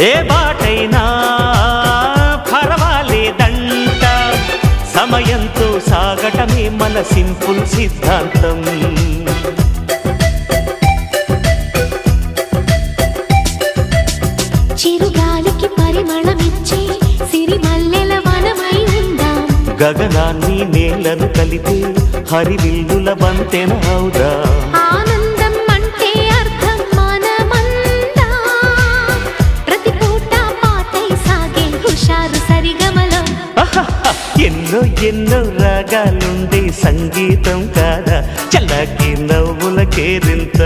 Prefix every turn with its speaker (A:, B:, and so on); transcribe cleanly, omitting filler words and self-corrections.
A: ఏ బాటైనా పర్వాలేదంట, సమయంతో సాగటమే మన సింపుల్ సిద్ధాంతం.
B: చిరుగాలికి పరిమళమిచ్చే సిరిమల్లెల వనమై ఉందాం,
A: గగనాన్ని నేలను కలిపే హరివిల్లుల బంతెన అవుదాం.
B: ఆనందం అంటే అర్థం మనమందా, ప్రతి పూట పాటై సాగే హుషారు సరిగమలో.
A: ఎన్నో ఎన్నో రాగాలుండే సంగీతం కాదా, చల్లకి నవ్వుల కేరింత.